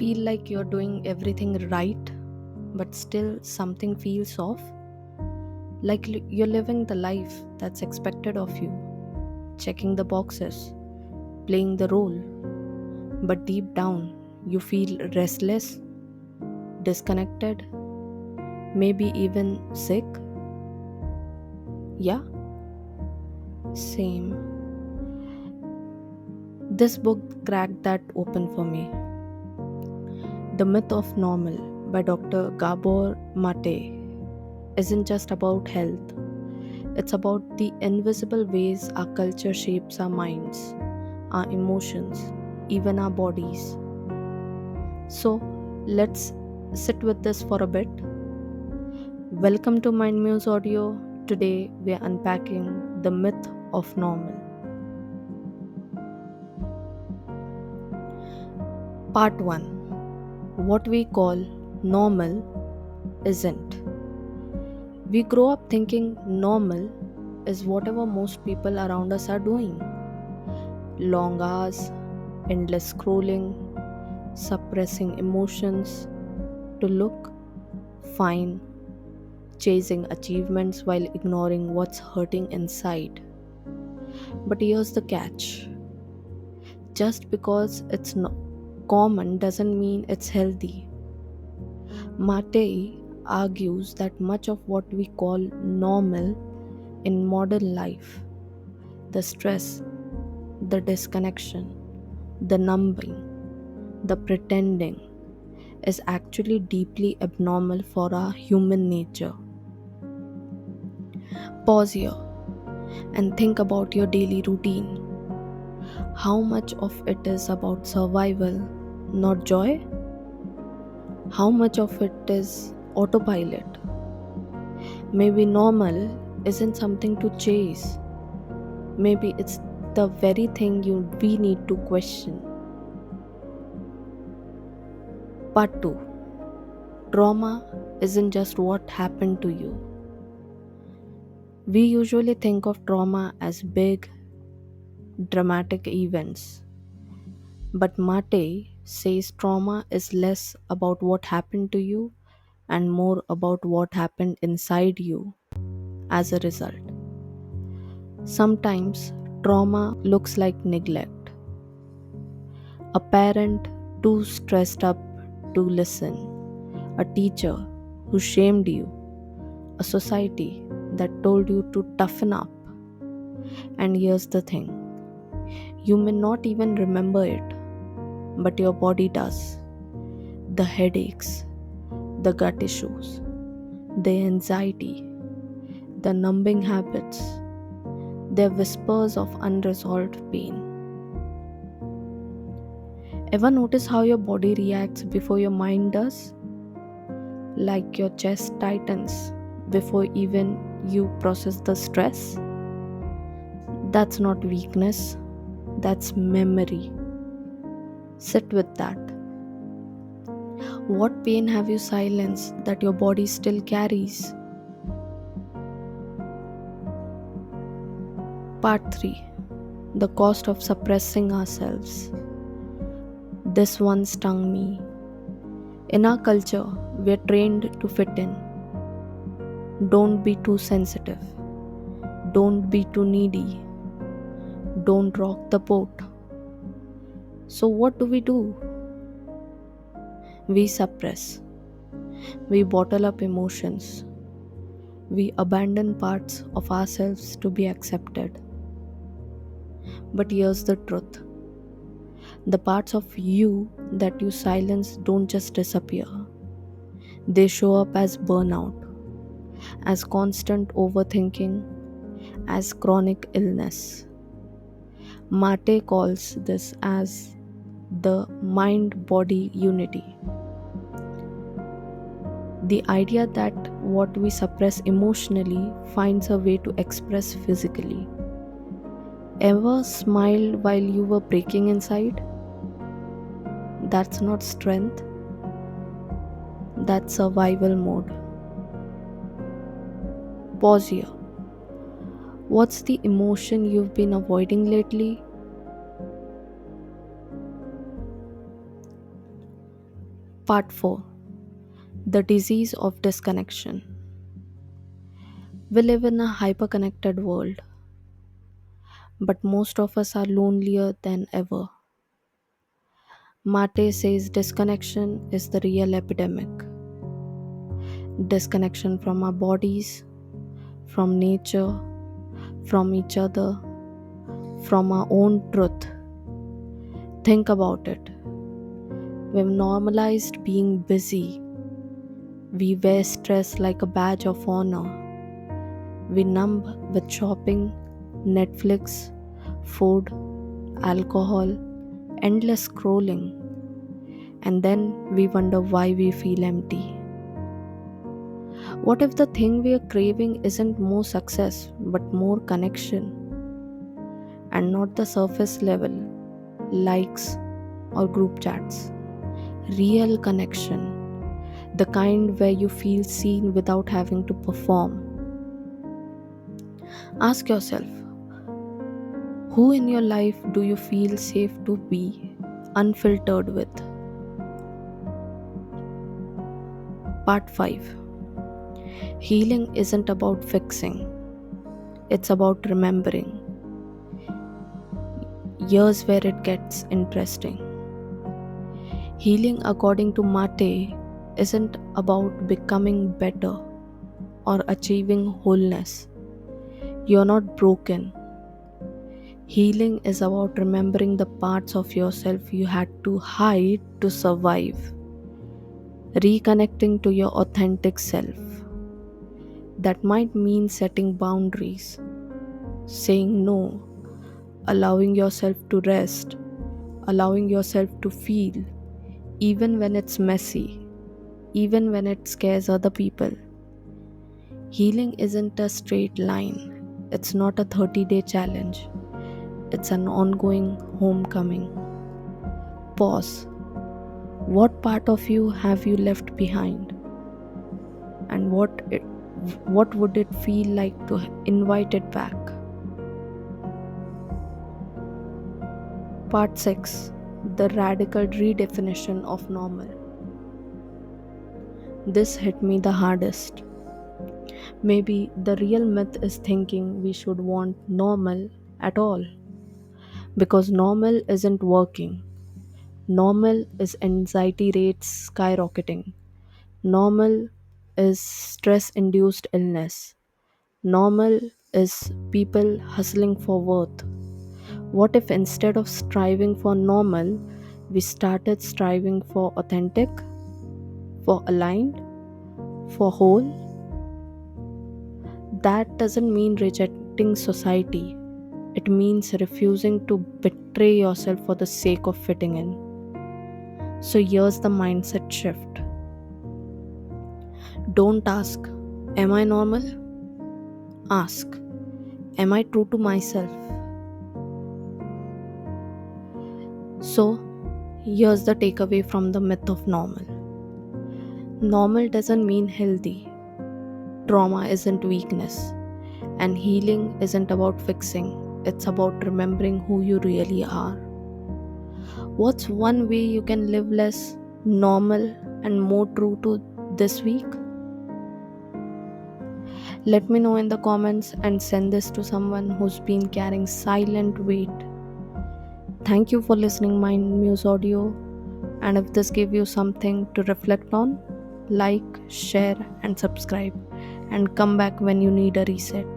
feel like you're doing everything right, but still something feels off? Like you're living the life that's expected of you, checking the boxes, playing the role, but deep down you feel restless, disconnected, maybe even sick? Yeah, same. This book cracked that open for me. The Myth of Normal by Dr. Gabor Maté isn't just about health, it's about the invisible ways our culture shapes our minds, our emotions, even our bodies. So, let's sit with this for a bit. Welcome to MindMuse Audio. Today, we are unpacking the myth of normal. Part 1. What we call normal isn't. We grow up thinking normal is whatever most people around us are doing. Long hours, endless scrolling, suppressing emotions to look fine, chasing achievements while ignoring what's hurting inside. But here's the catch: just because it's not common doesn't mean it's healthy. Mate argues that much of what we call normal in modern life, the stress, the disconnection, the numbing, the pretending, is actually deeply abnormal for our human nature. Pause here and think about your daily routine. How much of it is about survival, not joy? How much of it is autopilot? Maybe normal isn't something to chase. Maybe it's the very thing we need to question. Part 2. Trauma isn't just what happened to you. We usually think of trauma as big, dramatic events. But Mate says trauma is less about what happened to you and more about what happened inside you as a result. Sometimes trauma looks like neglect. A parent too stressed up to listen, a teacher who shamed you, a society that told you to toughen up. And here's the thing: you may not even remember it, but your body does. The headaches, the gut issues, the anxiety, the numbing habits, they're whispers of unresolved pain. Ever notice how your body reacts before your mind does? Like your chest tightens before even you process the stress? That's not weakness, that's memory. Sit with that. What pain have you silenced that your body still carries? Part 3. The cost of suppressing ourselves. This one stung me. In our culture, we're trained to fit in. Don't be too sensitive. Don't be too needy. Don't rock the boat. So, what do? We suppress. We bottle up emotions. We abandon parts of ourselves to be accepted. But here's the truth: the parts of you that you silence don't just disappear, they show up as burnout, as constant overthinking, as chronic illness. Mate calls this as the mind body unity. The idea that what we suppress emotionally finds a way to express physically. Ever smiled while you were breaking inside? That's not strength, that's survival mode. Pause here. What's the emotion you've been avoiding lately? Part 4. The disease of disconnection. We live in a hyperconnected world, but most of us are lonelier than ever. Mate says disconnection is the real epidemic. Disconnection from our bodies, from nature, from each other, from our own truth. Think about it. We've normalized being busy. We wear stress like a badge of honor. We numb with shopping, Netflix, food, alcohol, endless scrolling, and then we wonder why we feel empty. What if the thing we are craving isn't more success but more connection, and not the surface level likes or group chats? Real connection, the kind where you feel seen without having to perform. Ask yourself, who in your life do you feel safe to be unfiltered with? Part 5. Healing isn't about fixing, it's about remembering. Here's where it gets interesting. Healing, according to Mate, isn't about becoming better or achieving wholeness. You're not broken. Healing is about remembering the parts of yourself you had to hide to survive. Reconnecting to your authentic self. That might mean setting boundaries, saying no, allowing yourself to rest, allowing yourself to feel, even when it's messy, even when it scares other people. Healing isn't a straight line, it's not a 30-day challenge, it's an ongoing homecoming. Pause. What part of you have you left behind? And what would it feel like to invite it back? Part 6. The radical redefinition of normal. This hit me the hardest. Maybe the real myth is thinking we should want normal at all. Because normal isn't working. Normal is anxiety rates skyrocketing. Normal is stress induced illness. Normal is people hustling for worth. What if instead of striving for normal, we started striving for authentic, for aligned, for whole? That doesn't mean rejecting society. It means refusing to betray yourself for the sake of fitting in. So here's the mindset shift. Don't ask, am I normal? Ask, am I true to myself? So, here's the takeaway from the myth of normal. Normal doesn't mean healthy. Trauma isn't weakness. And healing isn't about fixing, it's about remembering who you really are. What's one way you can live less normal and more true to this week? Let me know in the comments and send this to someone who's been carrying silent weight. Thank you for listening MindMuse audio, and if this gave you something to reflect on, like, share and subscribe, and come back when you need a reset.